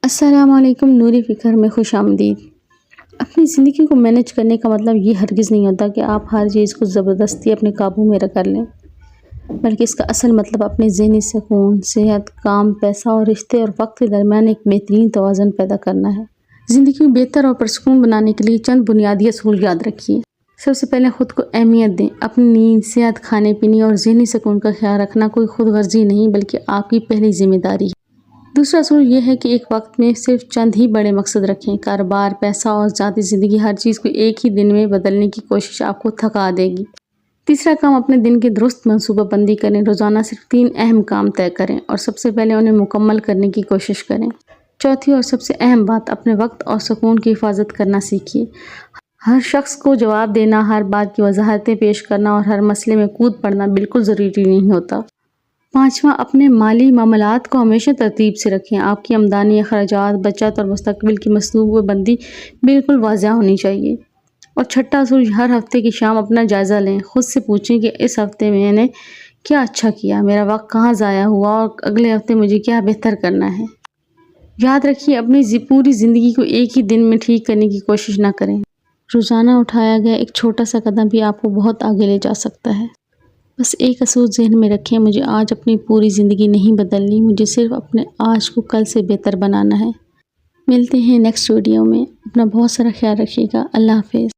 السلام علیکم، نوری فکر میں خوش آمدید۔ اپنی زندگی کو مینیج کرنے کا مطلب یہ ہرگز نہیں ہوتا کہ آپ ہر چیز کو زبردستی اپنے قابو میں کر لیں، بلکہ اس کا اصل مطلب اپنے ذہنی سکون، صحت، کام، پیسہ اور رشتے اور وقت کے درمیان ایک بہترین توازن پیدا کرنا ہے۔ زندگی کو بہتر اور پرسکون بنانے کے لیے چند بنیادی اصول یاد رکھیے۔ سب سے پہلے خود کو اہمیت دیں۔ اپنی نیند، صحت، کھانے پینے اور ذہنی سکون کا خیال رکھنا کوئی خود غرضی نہیں بلکہ آپ کی پہلی ذمہ داری ہے۔ دوسرا اصول یہ ہے کہ ایک وقت میں صرف چند ہی بڑے مقصد رکھیں۔ کاروبار، پیسہ اور ذاتی زندگی، ہر چیز کو ایک ہی دن میں بدلنے کی کوشش آپ کو تھکا دے گی۔ تیسرا کام، اپنے دن کی درست منصوبہ بندی کریں۔ روزانہ صرف 3 اہم کام طے کریں اور سب سے پہلے انہیں مکمل کرنے کی کوشش کریں۔ چوتھی اور سب سے اہم بات، اپنے وقت اور سکون کی حفاظت کرنا سیکھیے۔ ہر شخص کو جواب دینا، ہر بات کی وضاحتیں پیش کرنا اور ہر مسئلے میں کود پڑنا بالکل ضروری نہیں ہوتا۔ پانچواں، اپنے مالی معاملات کو ہمیشہ ترتیب سے رکھیں۔ آپ کی آمدنی، اخراجات، بچت اور مستقبل کی منصوبہ بندی بالکل واضح ہونی چاہیے۔ اور چھٹا اصول، ہر ہفتے کی شام اپنا جائزہ لیں۔ خود سے پوچھیں کہ اس ہفتے میں نے کیا اچھا کیا، میرا وقت کہاں ضائع ہوا اور اگلے ہفتے مجھے کیا بہتر کرنا ہے۔ یاد رکھیے، اپنی پوری زندگی کو ایک ہی دن میں ٹھیک کرنے کی کوشش نہ کریں۔ روزانہ اٹھایا گیا ایک چھوٹا سا قدم بھی آپ کو بہت آگے لے جا سکتا ہے۔ بس ایک اصول ذہن میں رکھیں، مجھے آج اپنی پوری زندگی نہیں بدلنی، مجھے صرف اپنے آج کو کل سے بہتر بنانا ہے۔ ملتے ہیں نیکسٹ ویڈیو میں۔ اپنا بہت سارا خیال رکھیے گا۔ اللہ حافظ۔